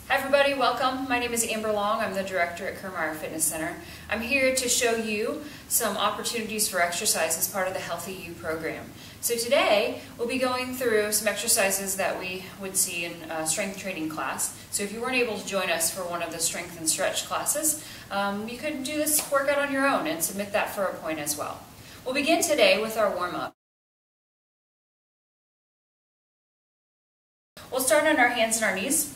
Hi everybody, welcome. My name is Amber Long. I'm the director at Kiermaier Fitness Center. I'm here to show you some opportunities for exercise as part of the Healthy You program. So today we'll be going through some exercises that we would see in a strength training class. So if you weren't able to join us for one of the strength and stretch classes, you could do this workout on your own and submit that for a point as well. We'll begin today with our warm-up. We'll start on our hands and our knees.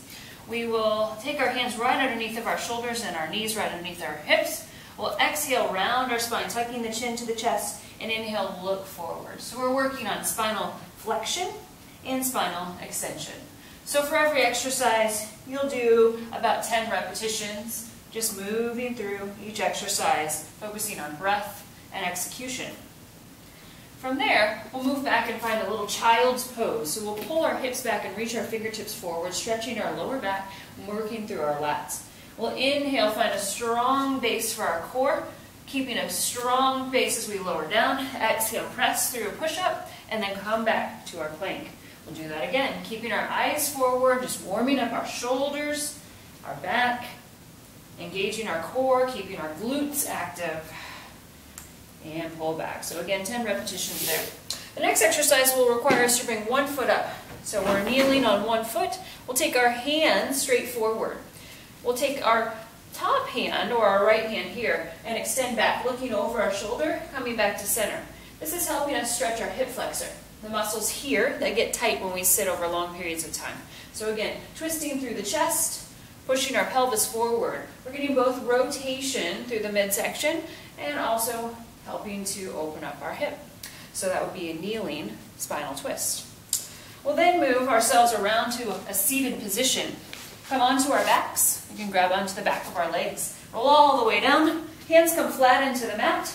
We will take our hands right underneath of our shoulders and our knees right underneath our hips. We'll exhale, round our spine, tucking the chin to the chest, and inhale, look forward. So we're working on spinal flexion and spinal extension. So for every exercise, you'll do about 10 repetitions, just moving through each exercise, focusing on breath and execution. From there, we'll move back and find a little child's pose. So we'll pull our hips back and reach our fingertips forward, stretching our lower back, working through our lats. We'll inhale, find a strong base for our core, keeping a strong base as we lower down. Exhale, press through a push-up, and then come back to our plank. We'll do that again, keeping our eyes forward, just warming up our shoulders, our back, engaging our core, keeping our glutes active. And pull back. So again, 10 repetitions there. The next exercise will require us to bring one foot up. So we're kneeling on one foot. We'll take our hands straight forward. We'll take our top hand, or our right hand here, and extend back, looking over our shoulder, coming back to center. This is helping us stretch our hip flexor, the muscles here that get tight when we sit over long periods of time. So again, twisting through the chest, pushing our pelvis forward. We're getting both rotation through the midsection and also helping to open up our hip. So that would be a kneeling spinal twist. We'll then move ourselves around to a seated position. Come onto our backs. You can grab onto the back of our legs. Roll all the way down. Hands come flat into the mat.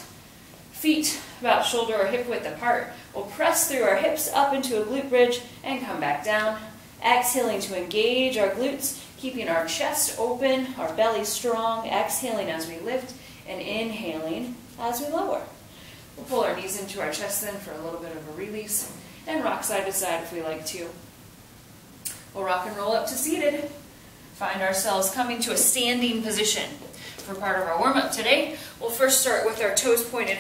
Feet about shoulder or hip width apart. We'll press through our hips up into a glute bridge and come back down. Exhaling to engage our glutes, keeping our chest open, our belly strong. Exhaling as we lift and inhaling as we lower. We'll pull our knees into our chest then for a little bit of a release and rock side to side if we like to. We'll rock and roll up to seated. Find ourselves coming to a standing position. For part of our warm-up today, we'll first start with our toes pointed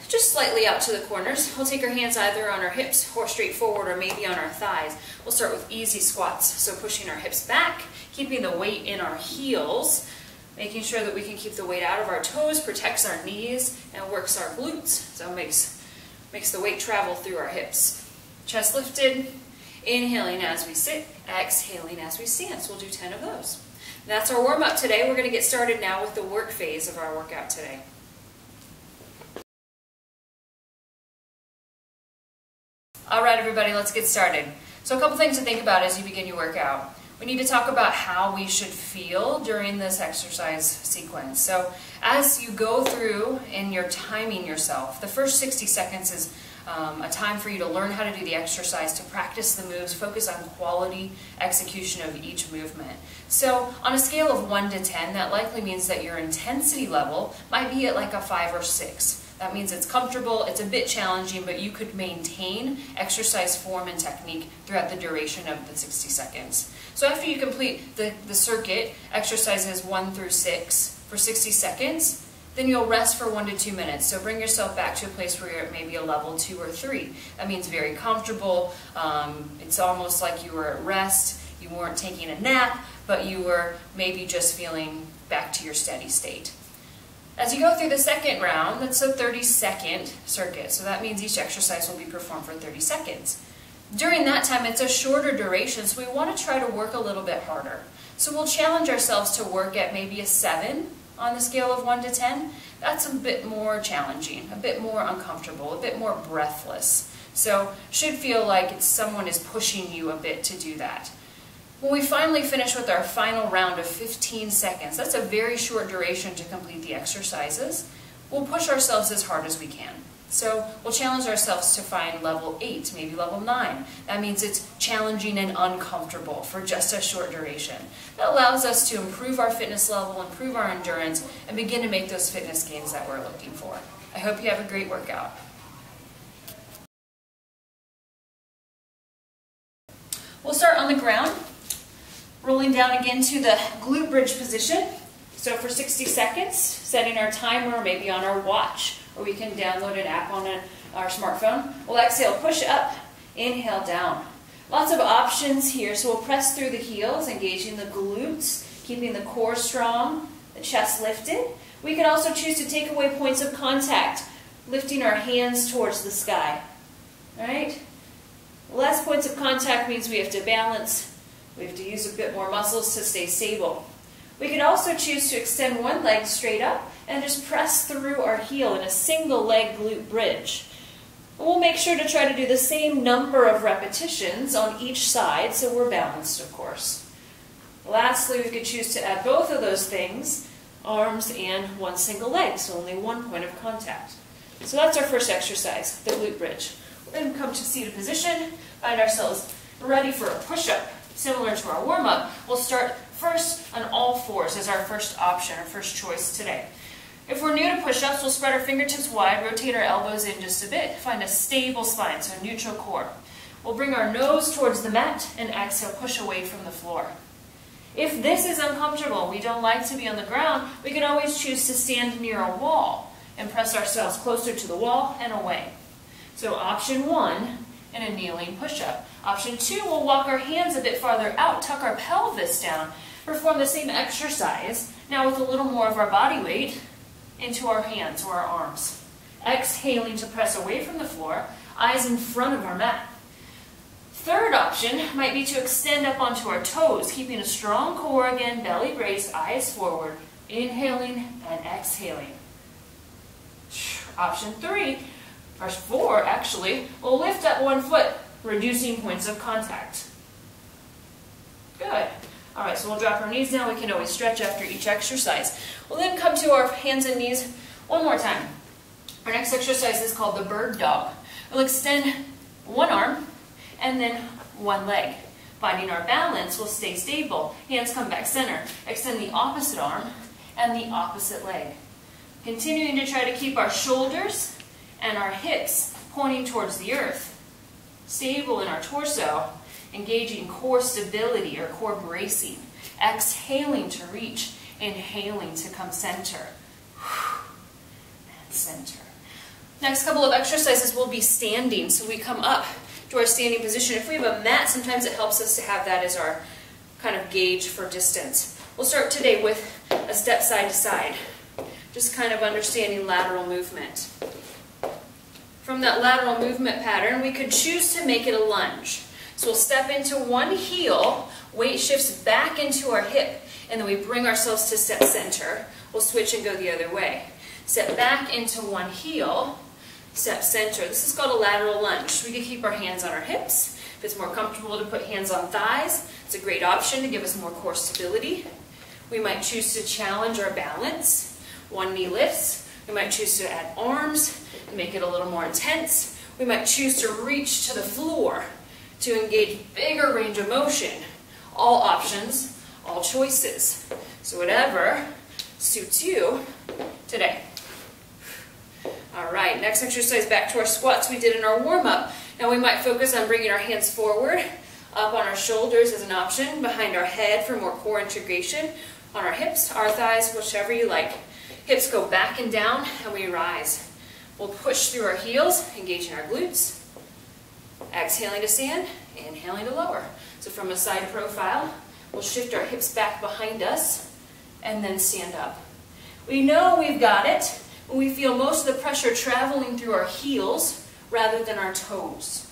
just slightly out to the corners. We'll take our hands either on our hips or straight forward or maybe on our thighs. We'll start with easy squats, so pushing our hips back, keeping the weight in our heels, making sure that we can keep the weight out of our toes, protects our knees, and works our glutes. So makes the weight travel through our hips. Chest lifted, inhaling as we sit, exhaling as we stand. So we'll do 10 of those. That's our warm-up today. We're going to get started now with the work phase of our workout today. All right, everybody, let's get started. So a couple things to think about as you begin your workout. We need to talk about how we should feel during this exercise sequence. So as you go through and you're timing yourself, the first 60 seconds is a time for you to learn how to do the exercise, to practice the moves, focus on quality execution of each movement. So on a scale of 1 to 10, that likely means that your intensity level might be at like a 5 or 6. That means it's comfortable, it's a bit challenging, but you could maintain exercise form and technique throughout the duration of the 60 seconds. So after you complete the circuit, exercises 1 through 6 for 60 seconds, then you'll rest for 1 to 2 minutes. So bring yourself back to a place where you're at maybe a level 2 or 3. That means very comfortable. It's almost like you were at rest. You weren't taking a nap, but you were maybe just feeling back to your steady state. As you go through the second round, that's a 30-second circuit. So that means each exercise will be performed for 30 seconds. During that time, it's a shorter duration, so we want to try to work a little bit harder. So we'll challenge ourselves to work at maybe a 7 on the scale of 1 to 10. That's a bit more challenging, a bit more uncomfortable, a bit more breathless. So should feel like someone is pushing you a bit to do that. When we finally finish with our final round of 15 seconds, that's a very short duration to complete the exercises, we'll push ourselves as hard as we can. So we'll challenge ourselves to find level 8, maybe level 9. That means it's challenging and uncomfortable for just a short duration. That allows us to improve our fitness level, improve our endurance, and begin to make those fitness gains that we're looking for. I hope you have a great workout. We'll start on the ground. Rolling Pulling down again to the glute bridge position. So for 60 seconds, setting our timer maybe on our watch, or we can download an app on our smartphone. We'll exhale, push up, inhale down. Lots of options here, so we'll press through the heels, engaging the glutes, keeping the core strong, the chest lifted. We can also choose to take away points of contact, lifting our hands towards the sky. All right? Less points of contact means we have to balance. We have to use a bit more muscles to stay stable. We can also choose to extend one leg straight up and just press through our heel in a single leg glute bridge. We'll make sure to try to do the same number of repetitions on each side so we're balanced, of course. Lastly, we could choose to add both of those things, arms and one single leg, so only one point of contact. So that's our first exercise, the glute bridge. We'll then come to seated position, find ourselves ready for a push-up. Similar to our warm-up, we'll start first on all fours as our first option, our first choice today. If we're new to push-ups, we'll spread our fingertips wide, rotate our elbows in just a bit, find a stable spine, so a neutral core. We'll bring our nose towards the mat and exhale, push away from the floor. If this is uncomfortable, we don't like to be on the ground, we can always choose to stand near a wall and press ourselves closer to the wall and away. So option 1 in a kneeling push-up. Option 2, we'll walk our hands a bit farther out, tuck our pelvis down, perform the same exercise, now with a little more of our body weight, into our hands or our arms. Exhaling to press away from the floor, eyes in front of our mat. Third option might be to extend up onto our toes, keeping a strong core again, belly braced, eyes forward, inhaling and exhaling. Option 3, or 4 actually, we'll lift up one foot, reducing points of contact. Good. All right, so we'll drop our knees down. We can always stretch after each exercise. We'll then come to our hands and knees one more time. Our next exercise is called the bird dog. We'll extend one arm and then one leg. Finding our balance, we'll stay stable. Hands come back center. Extend the opposite arm and the opposite leg. Continuing to try to keep our shoulders and our hips pointing towards the earth. Stable in our torso. Engaging core stability or core bracing. Exhaling to reach. Inhaling to come center. And center. Next couple of exercises will be standing. So we come up to our standing position. If we have a mat, sometimes it helps us to have that as our kind of gauge for distance. We'll start today with a step side to side. Just kind of understanding lateral movement. From that lateral movement pattern, we could choose to make it a lunge. So we'll step into one heel, weight shifts back into our hip, and then we bring ourselves to step center. We'll switch and go the other way. Step back into one heel, step center. This is called a lateral lunge. We can keep our hands on our hips. If it's more comfortable to put hands on thighs, it's a great option to give us more core stability. We might choose to challenge our balance. One knee lifts. We might choose to add arms and make it a little more intense. We might choose to reach to the floor to engage bigger range of motion. All options, all choices. So whatever suits you today. All right, next exercise, back to our squats we did in our warm-up. Now we might focus on bringing our hands forward, up on our shoulders as an option, behind our head for more core integration, on our hips, our thighs, whichever you like. Hips go back and down, and we rise. We'll push through our heels, engaging our glutes. Exhaling to stand, inhaling to lower. So from a side profile, we'll shift our hips back behind us, and then stand up. We know we've got it when we feel most of the pressure traveling through our heels rather than our toes.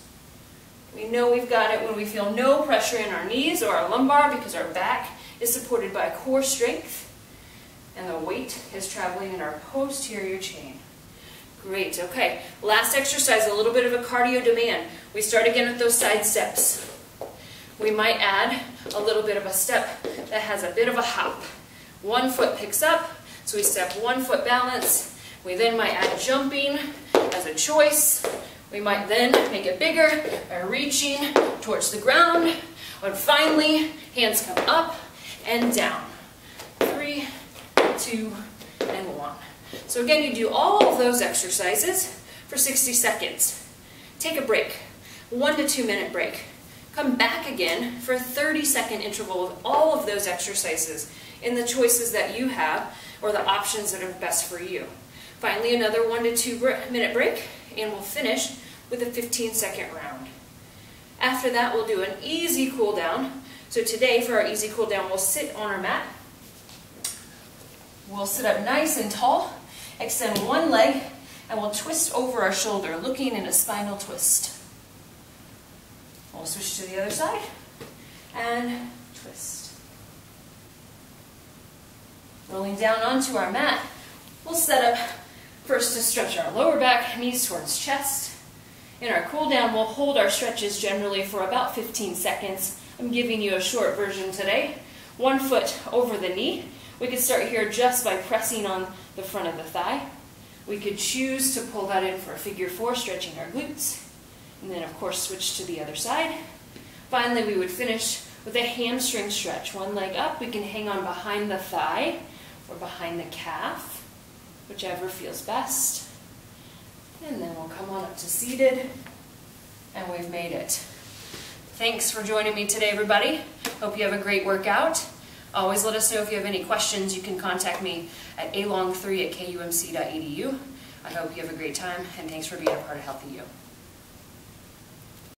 We know we've got it when we feel no pressure in our knees or our lumbar because our back is supported by core strength and the weight is traveling in our posterior chain. Great, okay. Last exercise, a little bit of a cardio demand. We start again with those side steps. We might add a little bit of a step that has a bit of a hop. One foot picks up, so we step one foot balance. We then might add jumping as a choice. We might then make it bigger by reaching towards the ground. And finally, hands come up and down. 3, 2, and 1. So again, you do all of those exercises for 60 seconds. Take a break, 1 to 2 minute break. Come back again for a 30-second interval with all of those exercises in the choices that you have or the options that are best for you. Finally, another 1 to 2 minute break, and we'll finish with a 15-second round. After that, we'll do an easy cool down. So today, for our easy cool down, we'll sit on our mat. We'll sit up nice and tall, extend one leg, and we'll twist over our shoulder, looking in a spinal twist. We'll switch to the other side, and twist. Rolling down onto our mat, we'll set up first to stretch our lower back, knees towards chest. In our cool down, we'll hold our stretches generally for about 15 seconds. I'm giving you a short version today. 1 foot over the knee. We could start here just by pressing on the front of the thigh. We could choose to pull that in for a figure 4, stretching our glutes. And then, of course, switch to the other side. Finally, we would finish with a hamstring stretch. One leg up, we can hang on behind the thigh or behind the calf, whichever feels best. And then we'll come on up to seated, and we've made it. Thanks for joining me today, everybody. Hope you have a great workout. Always let us know if you have any questions. You can contact me at along3@kumc.edu. I hope you have a great time, and thanks for being a part of Healthy You.